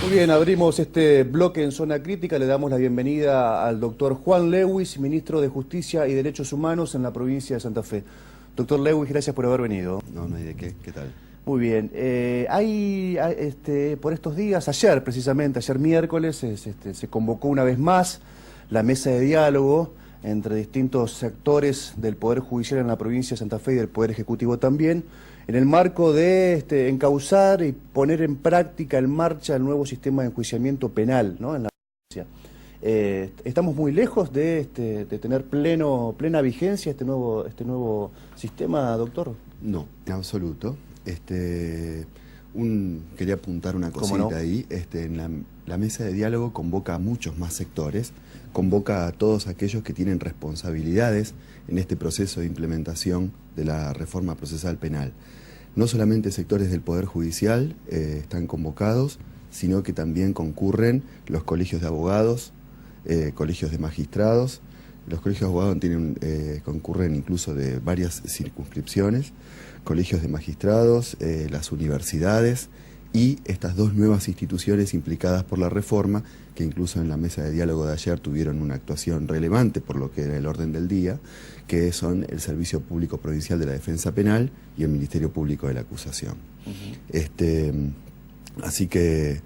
Muy bien, abrimos este bloque en Zona Crítica. Le damos la bienvenida al doctor Juan Lewis, ministro de Justicia y Derechos Humanos en la provincia de Santa Fe. Doctor Lewis, gracias por haber venido. No hay de qué. ¿Qué tal? Muy bien. Por estos días, ayer precisamente, ayer miércoles, se convocó una vez más la mesa de diálogo entre distintos sectores del Poder Judicial en la provincia de Santa Fe y del Poder Ejecutivo también, en el marco de encauzar y poner en práctica, en marcha, el nuevo sistema de enjuiciamiento penal, ¿no?, en la provincia. ¿Estamos muy lejos de tener plena vigencia este nuevo sistema, doctor? No, en absoluto. Quería apuntar una cosita ¿Cómo no? ahí. La mesa de diálogo convoca a muchos más sectores, convoca a todos aquellos que tienen responsabilidades en este proceso de implementación de la reforma procesal penal. No solamente sectores del Poder Judicial están convocados, sino que también concurren los colegios de abogados, colegios de magistrados. Los colegios de abogados concurren incluso de varias circunscripciones, colegios de magistrados, las universidades y estas dos nuevas instituciones implicadas por la reforma, que incluso en la mesa de diálogo de ayer tuvieron una actuación relevante por lo que era el orden del día, que son el Servicio Público Provincial de la Defensa Penal y el Ministerio Público de la Acusación. Así que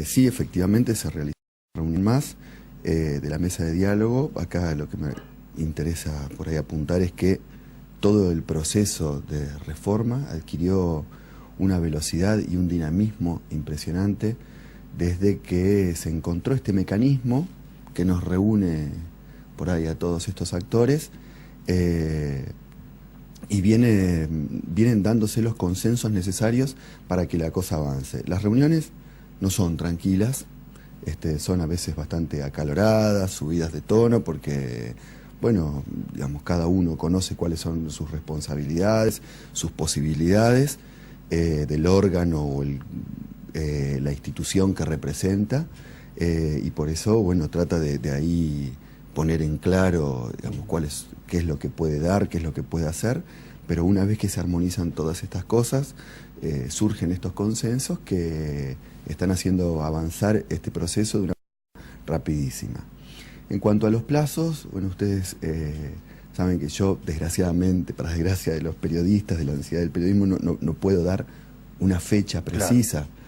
sí, efectivamente se realizó una reunión más de la mesa de diálogo. Acá lo que me interesa por ahí apuntar es que todo el proceso de reforma adquirió una velocidad y un dinamismo impresionante desde que se encontró este mecanismo que nos reúne por ahí a todos estos actores y vienen dándose los consensos necesarios para que la cosa avance. Las reuniones no son tranquilas, son a veces bastante acaloradas, subidas de tono, porque, bueno, digamos, cada uno conoce cuáles son sus responsabilidades, sus posibilidades del órgano o la institución que representa, y por eso, bueno, trata de ahí poner en claro, digamos, qué es lo que puede dar, qué es lo que puede hacer, pero una vez que se armonizan todas estas cosas, surgen estos consensos que están haciendo avanzar este proceso de una manera rapidísima. En cuanto a los plazos, bueno, ustedes saben que yo, desgraciadamente, para desgracia de los periodistas, de la ansiedad del periodismo, no puedo dar una fecha precisa, claro,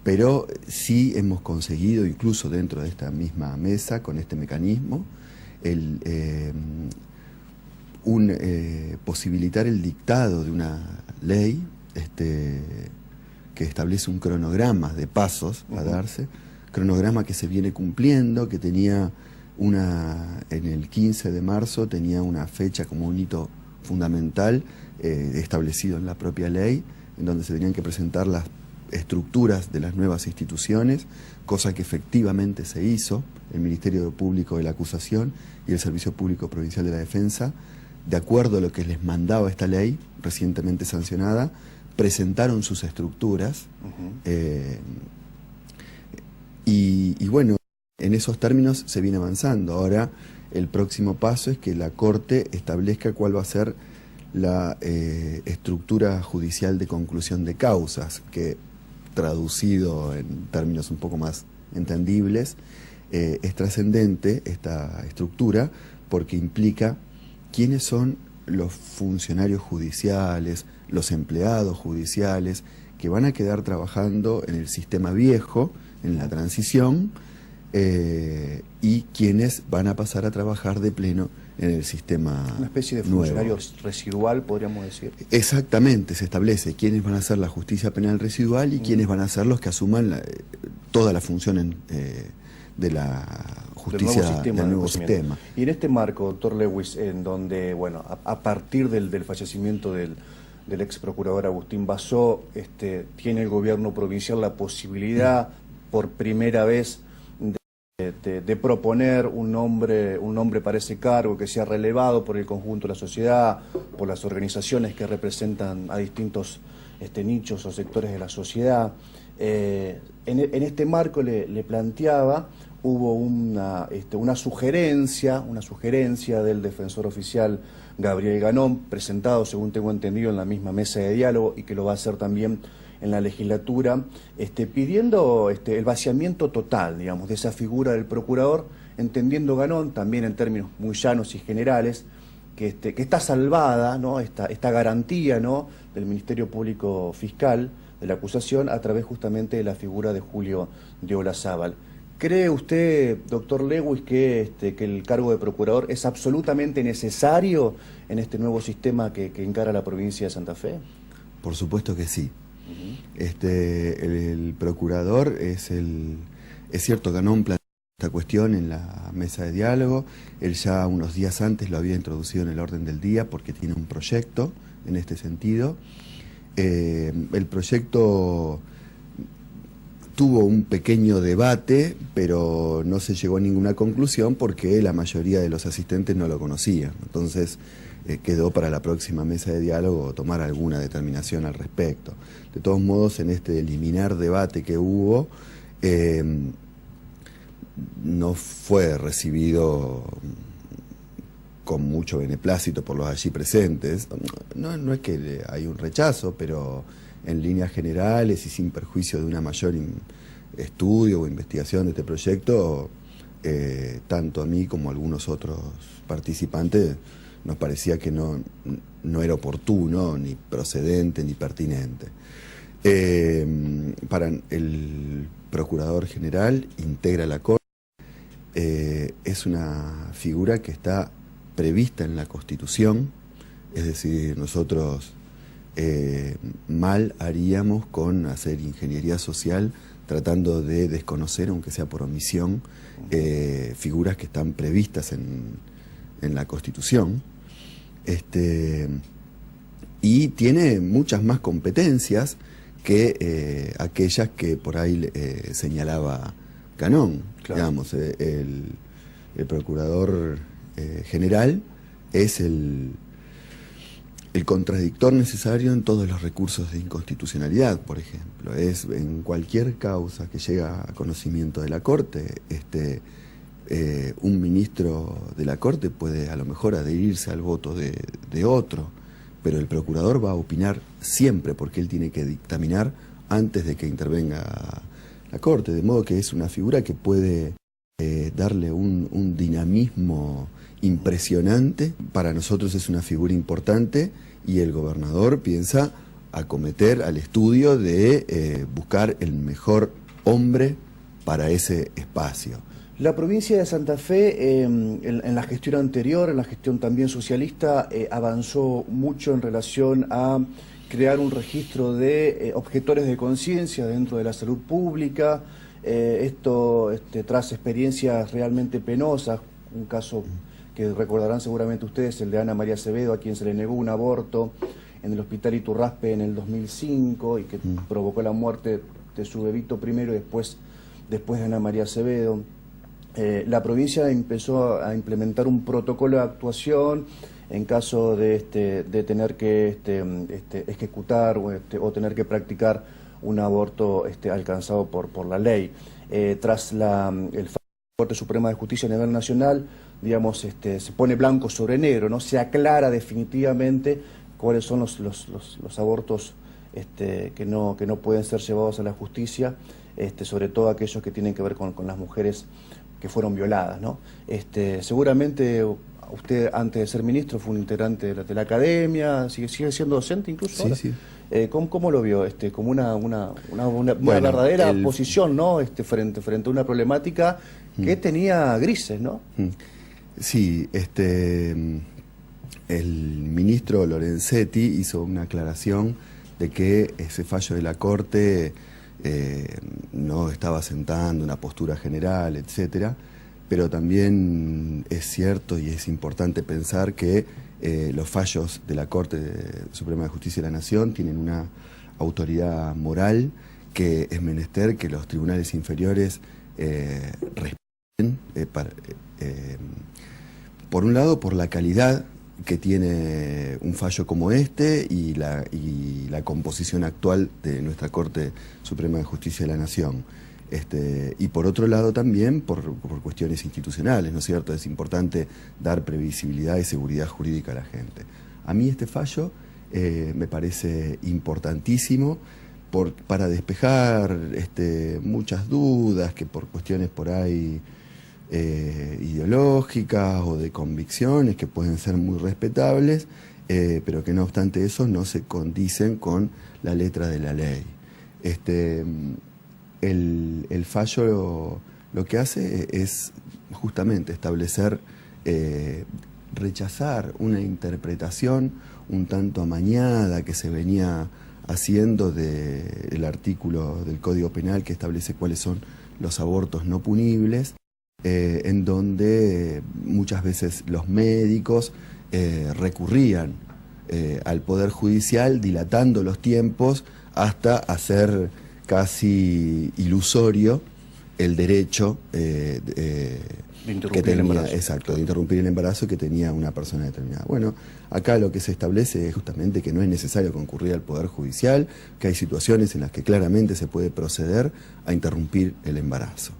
pero sí hemos conseguido, incluso dentro de esta misma mesa, con este mecanismo, posibilitar el dictado de una ley que establece un cronograma de pasos a darse, cronograma que se viene cumpliendo, que tenía en el 15 de marzo tenía una fecha como un hito fundamental establecido en la propia ley, en donde se tenían que presentar las estructuras de las nuevas instituciones, cosa que efectivamente se hizo. El Ministerio Público de la Acusación y el Servicio Público Provincial de la Defensa, de acuerdo a lo que les mandaba esta ley, recientemente sancionada, presentaron sus estructuras, y bueno, en esos términos se viene avanzando. Ahora el próximo paso es que la Corte establezca cuál va a ser la estructura judicial de conclusión de causas, que traducido en términos un poco más entendibles, es trascendente esta estructura porque implica quiénes son los funcionarios judiciales, los empleados judiciales que van a quedar trabajando en el sistema viejo, en la transición, y quienes van a pasar a trabajar de pleno en el sistema una especie de nuevo. Funcionario residual, podríamos decir. Exactamente, se establece quiénes van a hacer la justicia penal residual y quiénes van a ser los que asuman toda la función de la justicia del nuevo sistema. Y en este marco, doctor Lewis, en donde, bueno, a partir del fallecimiento del ex procurador Agustín Bassó, tiene el gobierno provincial la posibilidad, por primera vez, de proponer un nombre para ese cargo que sea relevado por el conjunto de la sociedad, por las organizaciones que representan a distintos nichos o sectores de la sociedad. En este marco le planteaba hubo una sugerencia del defensor oficial Gabriel Ganón, presentado, según tengo entendido, en la misma mesa de diálogo, y que lo va a hacer también en la legislatura, pidiendo el vaciamiento total, digamos, de esa figura del procurador, entendiendo Ganón, también en términos muy llanos y generales, que está salvada, ¿no?, esta garantía, ¿no?, del Ministerio Público Fiscal, de la acusación, a través justamente de la figura de Julio de Olazábal. ¿Cree usted, doctor Lewis, que el cargo de procurador es absolutamente necesario en este nuevo sistema que encara la provincia de Santa Fe? Por supuesto que sí. El procurador es cierto, Ganón planteó esta cuestión en la mesa de diálogo. Él ya unos días antes lo había introducido en el orden del día porque tiene un proyecto en este sentido. El proyecto tuvo un pequeño debate, pero no se llegó a ninguna conclusión porque la mayoría de los asistentes no lo conocían. Entonces quedó para la próxima mesa de diálogo tomar alguna determinación al respecto. De todos modos, en este eliminar debate que hubo, no fue recibido con mucho beneplácito por los allí presentes. No es que hay un rechazo, pero en líneas generales y sin perjuicio de una mayor estudio o investigación de este proyecto, tanto a mí como a algunos otros participantes nos parecía que no era oportuno, ni procedente, ni pertinente. Para el Procurador General, integra la Corte, es una figura que está prevista en la Constitución, es decir, nosotros mal haríamos con hacer ingeniería social tratando de desconocer, aunque sea por omisión, figuras que están previstas en la Constitución, y tiene muchas más competencias que aquellas que por ahí señalaba Ganón. Claro. Digamos, el Procurador General es el contradictor necesario en todos los recursos de inconstitucionalidad, por ejemplo. Es en cualquier causa que llega a conocimiento de la Corte, un ministro de la Corte puede a lo mejor adherirse al voto de otro, pero el procurador va a opinar siempre porque él tiene que dictaminar antes de que intervenga la Corte, de modo que es una figura que puede darle un dinamismo impresionante. Para nosotros es una figura importante y el gobernador piensa acometer al estudio de buscar el mejor hombre para ese espacio. La provincia de Santa Fe, en la gestión anterior, en la gestión también socialista, avanzó mucho en relación a crear un registro de objetores de conciencia dentro de la salud pública. Esto tras experiencias realmente penosas, un caso que recordarán seguramente ustedes, el de Ana María Acevedo, a quien se le negó un aborto en el hospital Iturraspe en el 2005 y que provocó la muerte de su bebito primero y después de Ana María Acevedo. La provincia empezó a implementar un protocolo de actuación en caso de tener que ejecutar o tener que practicar un aborto alcanzado por la ley. Tras el fallo de la Corte Suprema de Justicia a nivel nacional, digamos, se pone blanco sobre negro, ¿no? Se aclara definitivamente cuáles son los abortos que no pueden ser llevados a la justicia, sobre todo aquellos que tienen que ver con las mujeres que fueron violadas, ¿no? Seguramente usted, antes de ser ministro, fue un integrante de la academia, sigue siendo docente incluso. Sí, ahora. Sí. ¿Cómo lo vio? Como una verdadera posición, ¿no? Frente a una problemática que tenía grises, ¿no? Sí, el ministro Lorenzetti hizo una aclaración de que ese fallo de la Corte no estaba sentando una postura general, etcétera, pero también es cierto y es importante pensar que los fallos de la Corte Suprema de Justicia de la Nación tienen una autoridad moral que es menester que los tribunales inferiores respeten, por un lado, por la calidad que tiene un fallo como este y la composición actual de nuestra Corte Suprema de Justicia de la Nación. Y por otro lado también por cuestiones institucionales, ¿no es cierto? Es importante dar previsibilidad y seguridad jurídica a la gente. A mí este fallo me parece importantísimo para despejar muchas dudas que por cuestiones por ahí ideológicas o de convicciones que pueden ser muy respetables, pero que no obstante eso no se condicen con la letra de la ley. El fallo lo que hace es justamente establecer, rechazar una interpretación un tanto amañada que se venía haciendo del artículo del Código Penal que establece cuáles son los abortos no punibles, en donde muchas veces los médicos recurrían al Poder Judicial dilatando los tiempos hasta hacer casi ilusorio el derecho que tenía, exacto, de interrumpir el embarazo que tenía una persona determinada. Bueno, acá lo que se establece es justamente que no es necesario concurrir al Poder Judicial, que hay situaciones en las que claramente se puede proceder a interrumpir el embarazo,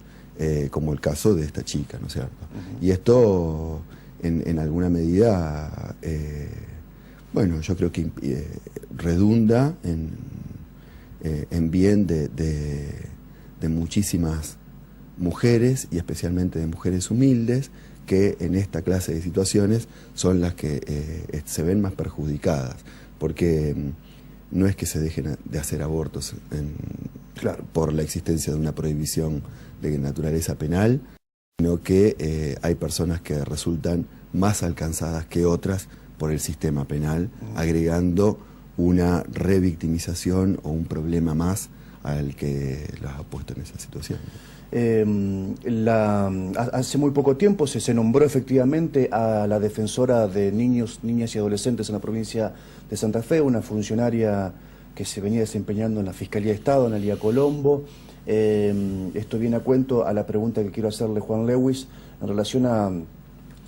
como el caso de esta chica, ¿no es cierto? Y esto, en alguna medida, bueno, yo creo que redunda en bien de muchísimas mujeres y especialmente de mujeres humildes que en esta clase de situaciones son las que se ven más perjudicadas, porque no es que se dejen de hacer abortos por la existencia de una prohibición de naturaleza penal, sino que hay personas que resultan más alcanzadas que otras por el sistema penal, agregando una revictimización o un problema más al que los ha puesto en esa situación. Hace muy poco tiempo se nombró efectivamente a la defensora de niños, niñas y adolescentes en la provincia de Santa Fe, una funcionaria que se venía desempeñando en la Fiscalía de Estado, Analía Colombo. Esto viene a cuento a la pregunta que quiero hacerle Juan Lewis en relación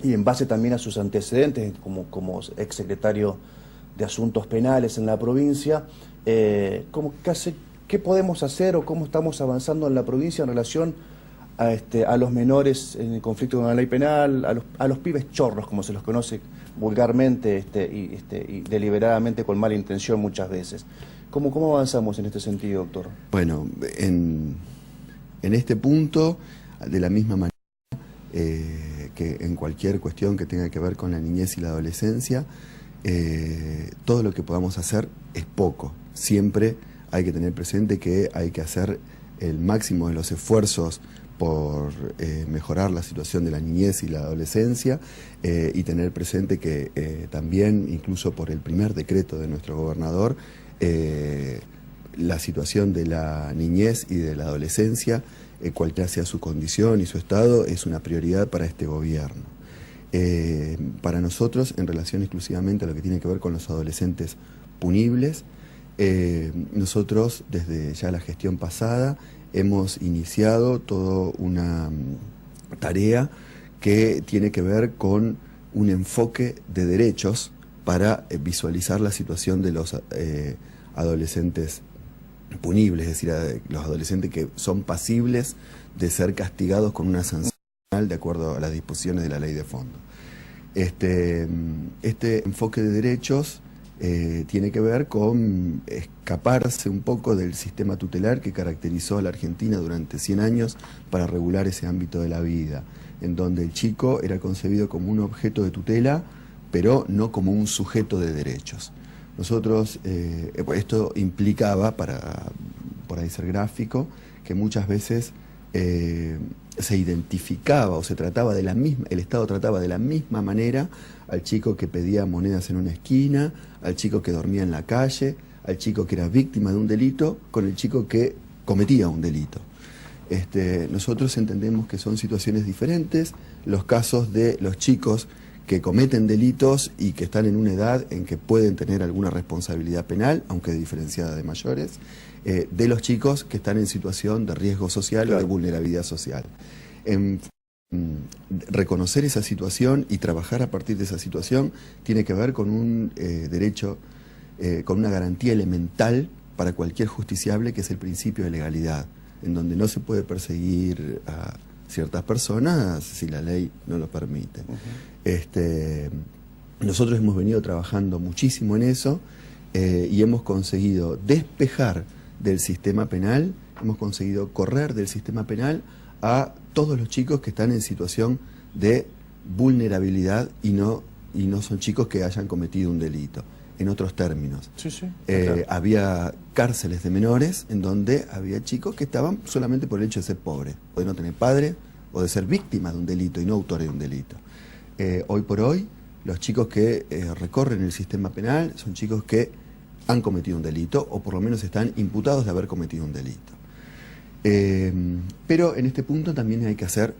y en base también a sus antecedentes como exsecretario de Asuntos Penales en la provincia. ¿Qué podemos hacer o cómo estamos avanzando en la provincia en relación a los menores en el conflicto con la ley penal, a los pibes chorros, como se los conoce vulgarmente y deliberadamente con mala intención muchas veces? ¿Cómo avanzamos en este sentido, doctor? Bueno, en este punto, de la misma manera que en cualquier cuestión que tenga que ver con la niñez y la adolescencia, todo lo que podamos hacer es poco. Siempre hay que tener presente que hay que hacer el máximo de los esfuerzos por mejorar la situación de la niñez y la adolescencia, y tener presente que también, incluso por el primer decreto de nuestro gobernador, la situación de la niñez y de la adolescencia, cualquiera sea su condición y su estado, es una prioridad para este gobierno. Para nosotros, en relación exclusivamente a lo que tiene que ver con los adolescentes punibles, nosotros desde ya la gestión pasada hemos iniciado toda una tarea que tiene que ver con un enfoque de derechos para visualizar la situación de los adolescentes punibles, es decir, los adolescentes que son pasibles de ser castigados con una sanción de acuerdo a las disposiciones de la ley de fondo. Este enfoque de derechos tiene que ver con escaparse un poco del sistema tutelar que caracterizó a la Argentina durante 100 años para regular ese ámbito de la vida, en donde el chico era concebido como un objeto de tutela, pero no como un sujeto de derechos. Nosotros, esto implicaba, por ahí ser gráfico, que muchas veces se identificaba o se trataba de la misma, el Estado trataba de la misma manera al chico que pedía monedas en una esquina, al chico que dormía en la calle, al chico que era víctima de un delito, con el chico que cometía un delito. Nosotros entendemos que son situaciones diferentes, los casos de los chicos que cometen delitos y que están en una edad en que pueden tener alguna responsabilidad penal, aunque diferenciada de mayores, de los chicos que están en situación de riesgo social o de vulnerabilidad social. Reconocer esa situación y trabajar a partir de esa situación tiene que ver con un derecho, con una garantía elemental para cualquier justiciable, que es el principio de legalidad. en donde no se puede perseguir a ciertas personas si la ley no lo permite. Nosotros hemos venido trabajando muchísimo en eso y hemos conseguido despejar del sistema penal, hemos conseguido correr del sistema penal a todos los chicos que están en situación de vulnerabilidad y no son chicos que hayan cometido un delito. En otros términos, claro. Había cárceles de menores en donde había chicos que estaban solamente por el hecho de ser pobres, o de no tener padre, o de ser víctimas de un delito y no autores de un delito. Hoy por hoy, los chicos que recorren el sistema penal son chicos que han cometido un delito, o por lo menos están imputados de haber cometido un delito. Pero en este punto también hay que hacer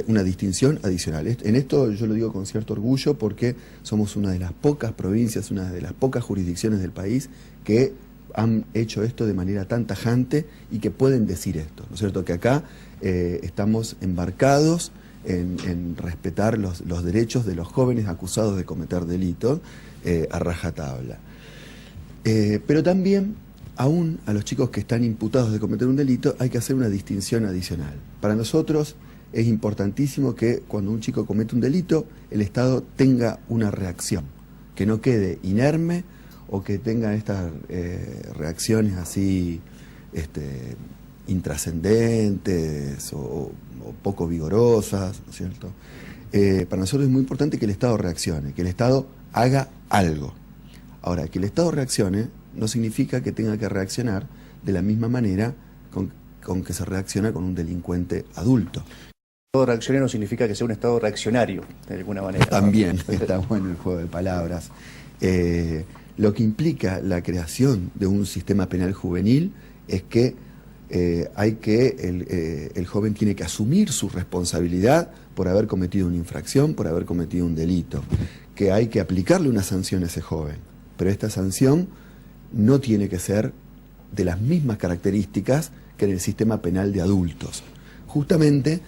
una distinción adicional. En esto yo lo digo con cierto orgullo porque somos una de las pocas provincias, una de las pocas jurisdicciones del país que han hecho esto de manera tan tajante y que pueden decir esto, ¿no es cierto? Que acá estamos embarcados en respetar los derechos de los jóvenes acusados de cometer delitos a rajatabla. Pero también, aún a los chicos que están imputados de cometer un delito, hay que hacer una distinción adicional. Para nosotros es importantísimo que cuando un chico comete un delito, el Estado tenga una reacción, que no quede inerme o que tenga estas reacciones así intrascendentes o poco vigorosas, ¿no es cierto? Para nosotros es muy importante que el Estado reaccione, que el Estado haga algo. Ahora, que el Estado reaccione no significa que tenga que reaccionar de la misma manera con que se reacciona con un delincuente adulto. Estado reaccionario no significa que sea un Estado reaccionario, de alguna manera. También, está bueno el juego de palabras. Lo que implica la creación de un sistema penal juvenil es que el joven tiene que asumir su responsabilidad por haber cometido una infracción, por haber cometido un delito, que hay que aplicarle una sanción a ese joven, pero esta sanción no tiene que ser de las mismas características que en el sistema penal de adultos, justamente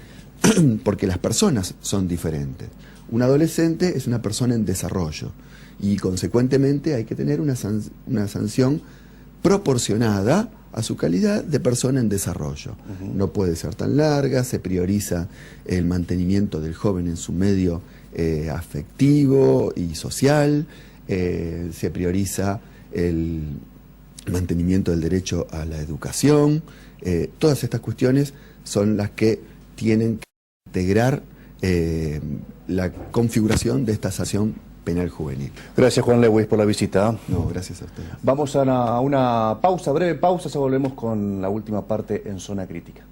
porque las personas son diferentes. Un adolescente es una persona en desarrollo y consecuentemente hay que tener una sanción proporcionada a su calidad de persona en desarrollo. No puede ser tan larga, se prioriza el mantenimiento del joven en su medio afectivo y social, se prioriza el mantenimiento del derecho a la educación. Todas estas cuestiones son las que tienen que integrar la configuración de esta sanción penal juvenil. Gracias, Juan Lewis, por la visita. No, gracias a ustedes. Vamos a una pausa, breve pausa, ya volvemos con la última parte en Zona Crítica.